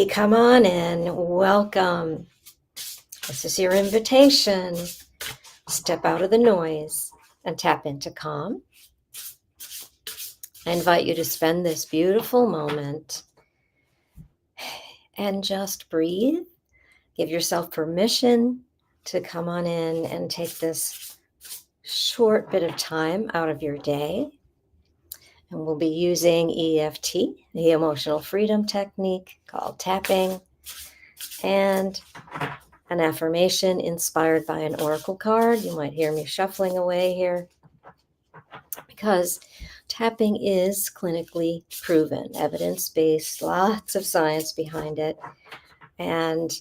Come on in. Welcome. This is your invitation. Step out of the noise and tap into calm. I invite you to spend this beautiful moment and just breathe. Give yourself permission to come on in and take this short bit of time out of your day. And we'll be using EFT, the emotional freedom technique called tapping, and an affirmation inspired by an oracle card. You might hear me shuffling away here because tapping is clinically proven, evidence-based, lots of science behind it. And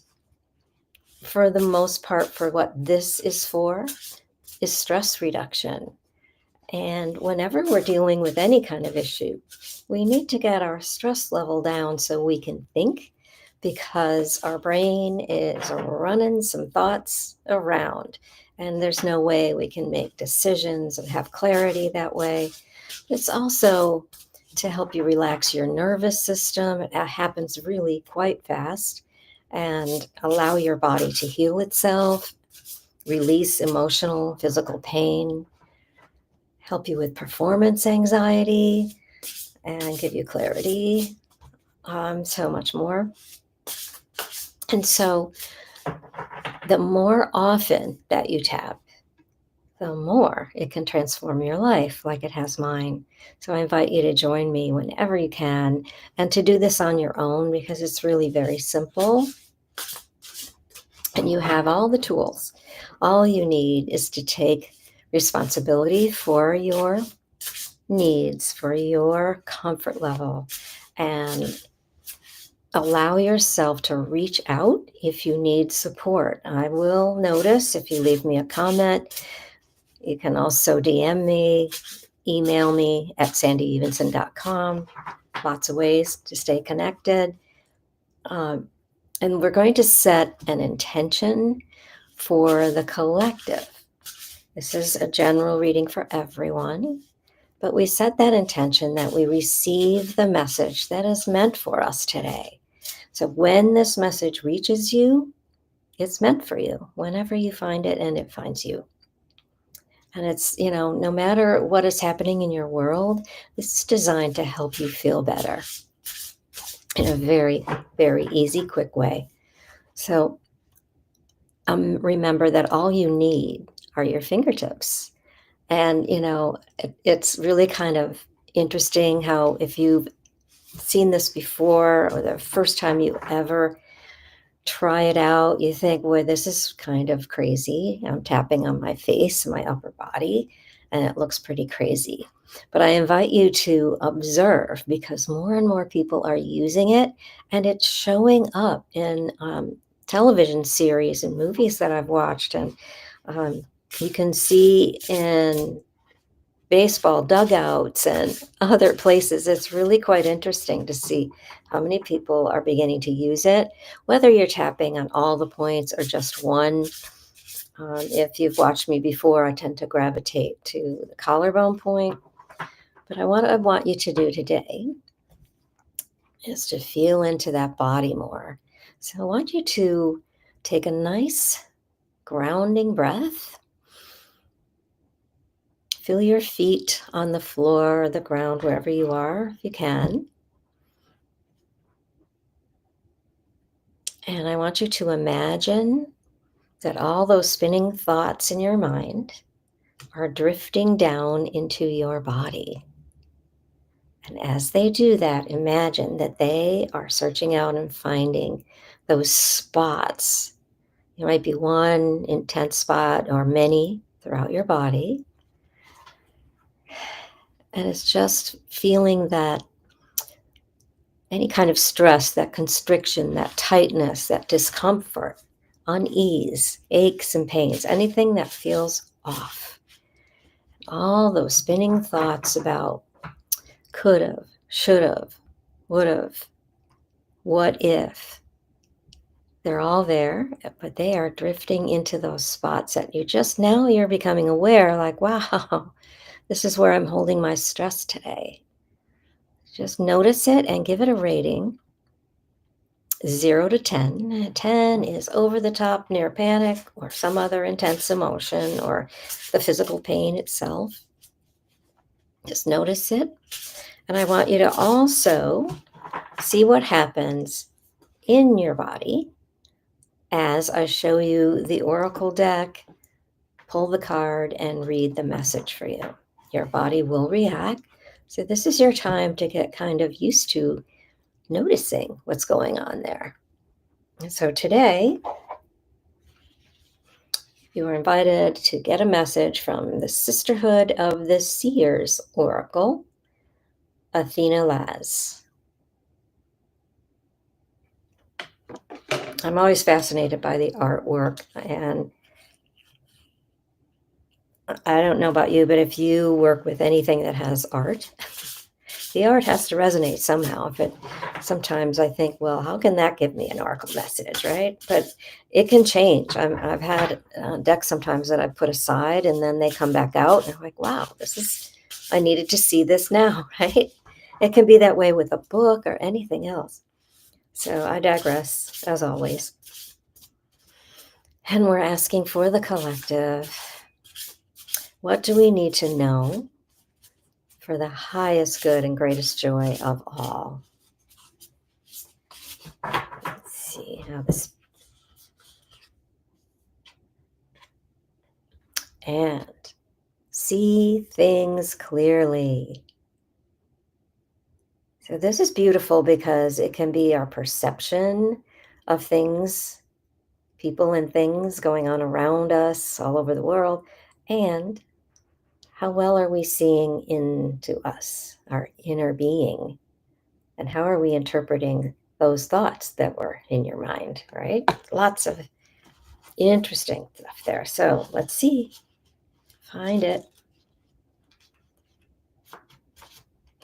for the most part, for what this is for, is stress reduction. And whenever we're dealing with any kind of issue, we need to get our stress level down so we can think, because our brain is running some thoughts around and there's no way we can make decisions and have clarity that way. It's also to help you relax your nervous system. It happens really quite fast, and allow your body to heal itself, release emotional, physical pain, help you with performance anxiety, and give you clarity, so much more. And so the more often that you tap, the more it can transform your life like it has mine. So I invite you to join me whenever you can, and to do this on your own, because it's really very simple. And you have all the tools. All you need is to take responsibility for your needs, for your comfort level, and allow yourself to reach out if you need support. I will notice if you leave me a comment. You can also DM me, email me at sandyevenson.com. Lots of ways to stay connected. And we're going to set an intention for the collective. This is a general reading for everyone, but we set that intention that we receive the message that is meant for us today. So when this message reaches you, it's meant for you, whenever you find it and it finds you. And it's, no matter what is happening in your world, it's designed to help you feel better in a very, very easy, quick way. So remember that all you need are your fingertips. And, it's really kind of interesting how, if you've seen this before, or the first time you ever try it out, you think, boy, this is kind of crazy. I'm tapping on my face and my upper body, and it looks pretty crazy. But I invite you to observe, because more and more people are using it, and it's showing up in television series and movies that I've watched. And you can see in baseball dugouts and other places. It's really quite interesting to see how many people are beginning to use it, whether you're tapping on all the points or just one. If you've watched me before, I tend to gravitate to the collarbone point. But what I want you to do today is to feel into that body more. So I want you to take a nice grounding breath. Feel your feet on the floor or the ground, wherever you are, if you can. And I want you to imagine that all those spinning thoughts in your mind are drifting down into your body. And as they do that, imagine that they are searching out and finding those spots. It might be one intense spot or many throughout your body. And it's just feeling that any kind of stress, that constriction, that tightness, that discomfort, unease, aches and pains, anything that feels off. All those spinning thoughts about could've, should've, would've, what if, they're all there, but they are drifting into those spots that you're becoming aware, like, wow, this is where I'm holding my stress today. Just notice it and give it a rating. 0 to 10. 10 is over the top, near panic, or some other intense emotion, or the physical pain itself. Just notice it. And I want you to also see what happens in your body as I show you the Oracle deck, pull the card, and read the message for you. Your body will react. So this is your time to get kind of used to noticing what's going on there. And so today, you are invited to get a message from the Sisterhood of the Seers Oracle, Athena Laz. I'm always fascinated by the artwork, and I don't know about you, but if you work with anything that has art, the art has to resonate somehow. Sometimes I think, well, how can that give me an oracle message, right? But it can change. I've had decks sometimes that I put aside, and then they come back out, and I'm like, wow, I needed to see this now, right? It can be that way with a book or anything else. So I digress, as always. And we're asking for the collective. What do we need to know for the highest good and greatest joy of all? Let's see how this. And see things clearly. So this is beautiful because it can be our perception of things, people and things going on around us all over the world, and how well are we seeing into us, our inner being, and how are we interpreting those thoughts that were in your mind, right? Lots of interesting stuff there. So let's see. Find it.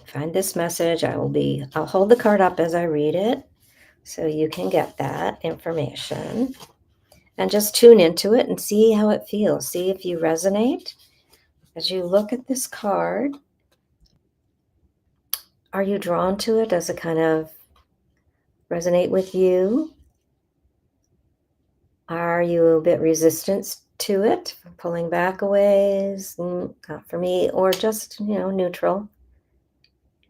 Find this message. I'll hold the card up as I read it so you can get that information. And just tune into it and see how it feels. See if you resonate. As you look at this card, are you drawn to it? Does it kind of resonate with you? Are you a bit resistant to it? Pulling back a ways? Not for me. Or just, neutral.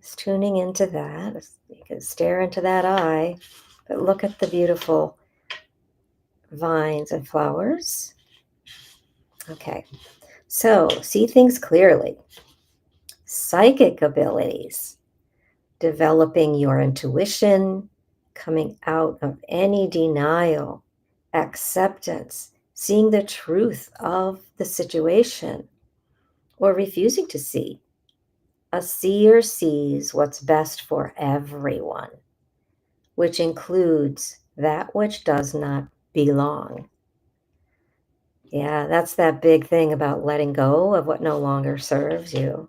Just tuning into that. You can stare into that eye, but look at the beautiful vines and flowers. Okay. So, see things clearly. Psychic abilities. Developing your intuition, coming out of any denial, acceptance, seeing the truth of the situation, or refusing to see. A seer sees what's best for everyone, which includes that which does not belong. Yeah, that's that big thing about letting go of what no longer serves you.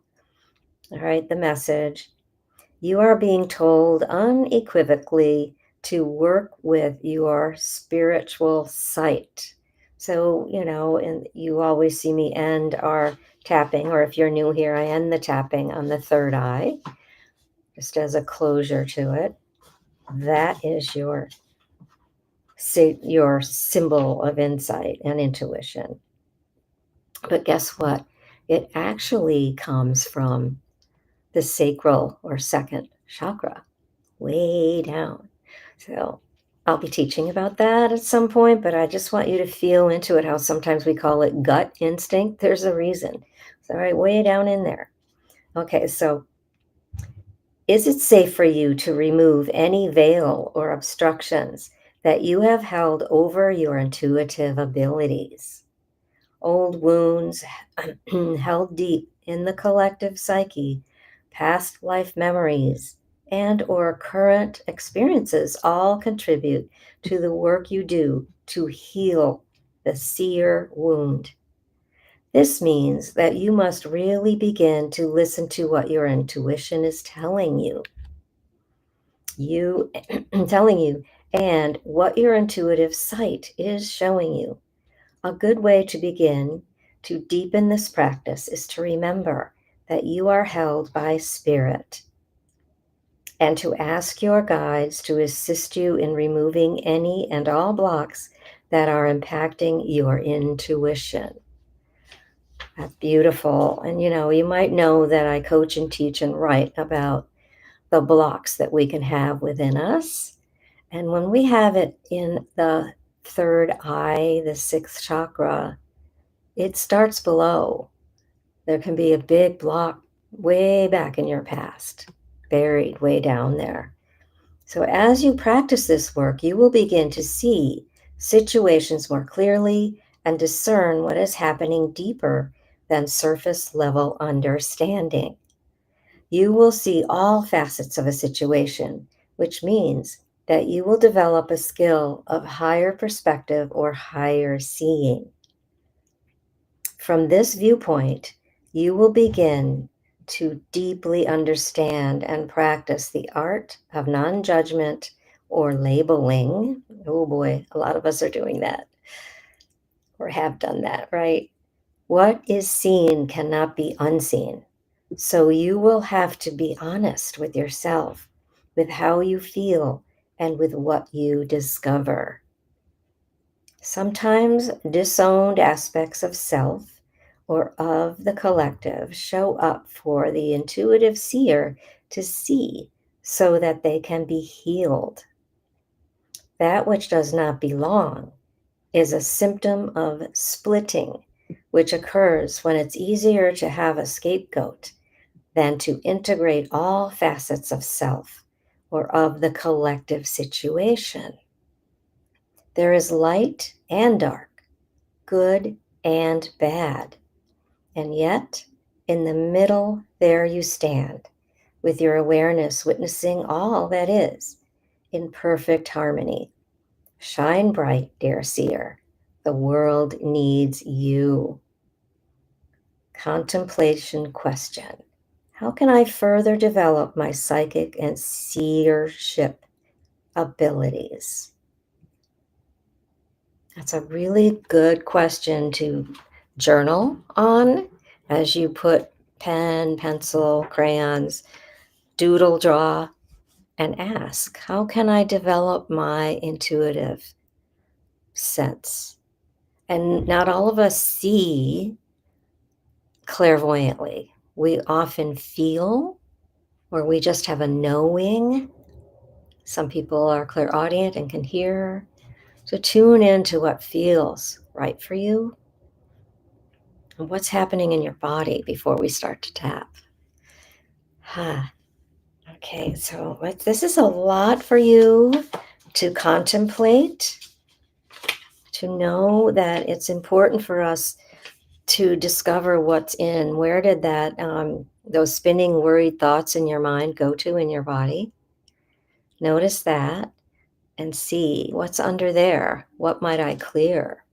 All right, the message. You are being told unequivocally to work with your spiritual sight. So, and you always see me end our tapping, or if you're new here, I end the tapping on the third eye, just as a closure to it. That is your symbol of insight and intuition. But guess what? It actually comes from the sacral or second chakra, way down. So I'll be teaching about that at some point, but I just want you to feel into it, how sometimes we call it gut instinct. There's a reason. It's all right, way down in there. Okay, so is it safe for you to remove any veil or obstructions that you have held over your intuitive abilities? Old wounds held deep in the collective psyche, past life memories, and or current experiences all contribute to the work you do to heal the seer wound. This means that you must really begin to listen to what your intuition is telling you. Telling you, and what your intuitive sight is showing you. A good way to begin to deepen this practice is to remember that you are held by spirit. and to ask your guides to assist you in removing any and all blocks that are impacting your intuition. That's beautiful. And you might know that I coach and teach and write about the blocks that we can have within us. And when we have it in the third eye, the sixth chakra, it starts below. There can be a big block way back in your past, buried way down there. So as you practice this work, you will begin to see situations more clearly and discern what is happening deeper than surface level understanding. You will see all facets of a situation, which means that you will develop a skill of higher perspective or higher seeing. From this viewpoint, you will begin to deeply understand and practice the art of non-judgment or labeling. Oh boy, a lot of us are doing that or have done that, right? What is seen cannot be unseen. So you will have to be honest with yourself, with how you feel, and with what you discover. Sometimes disowned aspects of self or of the collective show up for the intuitive seer to see so that they can be healed. That which does not belong is a symptom of splitting, which occurs when it's easier to have a scapegoat than to integrate all facets of self or of the collective situation. There is light and dark, good and bad. And yet, in the middle, there you stand, with your awareness witnessing all that is in perfect harmony. Shine bright, dear seer. The world needs you. Contemplation question. How can I further develop my psychic and seership abilities? That's a really good question to journal on as you put pen, pencil, crayons, doodle, draw, and ask, how can I develop my intuitive sense? And not all of us see clairvoyantly. We often feel, or we just have a knowing. Some people are clairaudient and can hear. So tune into what feels right for you and what's happening in your body before we start to tap. Okay, so this is a lot for you to contemplate, to know that it's important for us to discover what's in. Where did that those spinning worried thoughts in your mind go to in your body? Notice that and see what's under there. What might I clear?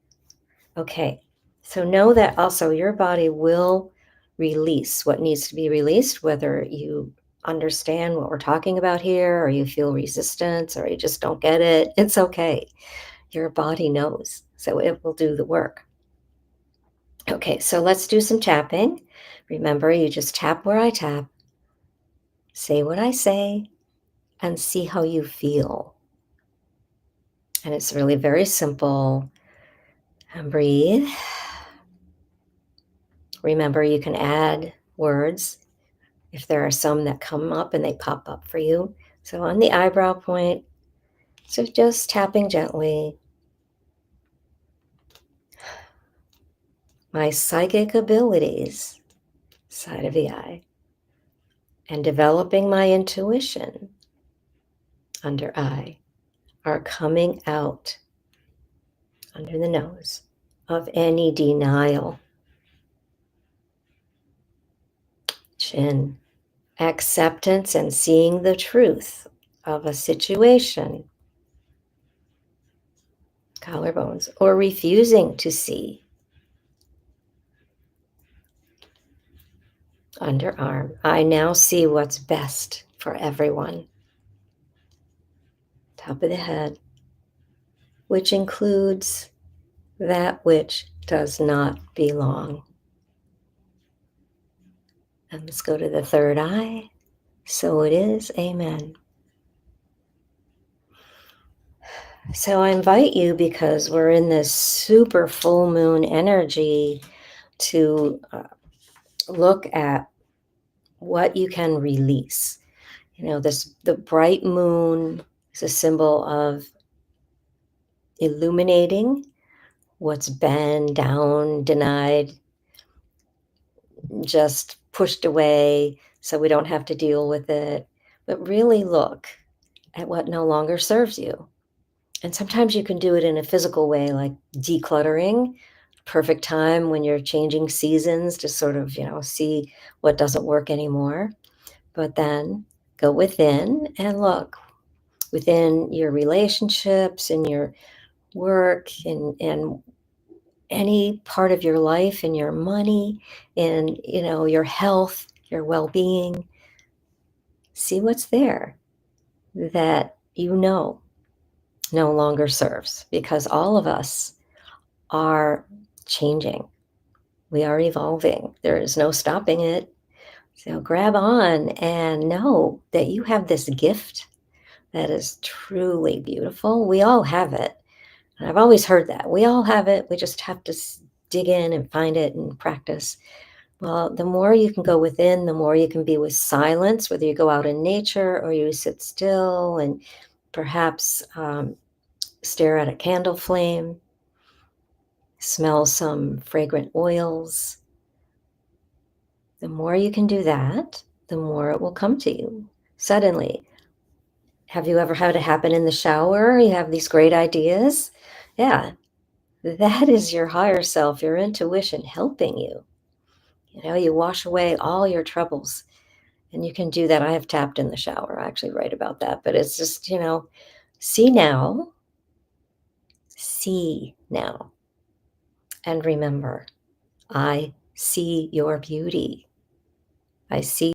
Okay, so know that also your body will release what needs to be released, whether you understand what we're talking about here, or you feel resistance, or you just don't get it. It's okay. Your body knows, so it will do the work. Okay, so let's do some tapping. Remember, you just tap where I tap, say what I say, and see how you feel. And it's really very simple. And breathe. Remember, you can add words if there are some that come up and they pop up for you. So on the eyebrow point, so just tapping gently. My psychic abilities, side of the eye, and developing my intuition, under eye, are coming out under the nose of any denial. Chin, acceptance and seeing the truth of a situation. Collarbones, or refusing to see. Underarm, I now see what's best for everyone. Top of the head, which includes that which does not belong. And let's go to the third eye. So it is. Amen. So I invite you, because we're in this super full moon energy, to look at what you can release. The bright moon is a symbol of illuminating what's been down, denied, just pushed away so we don't have to deal with it. But really look at what no longer serves you. And sometimes you can do it in a physical way, like decluttering. Perfect time when you're changing seasons to sort of, see what doesn't work anymore. But then go within and look within your relationships and your work and any part of your life and your money and, your health, your well-being. See what's there that no longer serves, because all of us are changing. We are evolving. There is no stopping it. So grab on and know that you have this gift that is truly beautiful. We all have it. And I've always heard that. We all have it. We just have to dig in and find it and practice. Well, the more you can go within, the more you can be with silence, whether you go out in nature or you sit still and perhaps stare at a candle flame, smell some fragrant oils. The more you can do that, the more it will come to you suddenly. Have you ever had it happen in the shower? You have these great ideas. Yeah, that is your higher self, your intuition helping you. You wash away all your troubles, and you can do that. I have tapped in the shower. I actually write about that, but it's just, see now, see now. And remember, I see your beauty. I see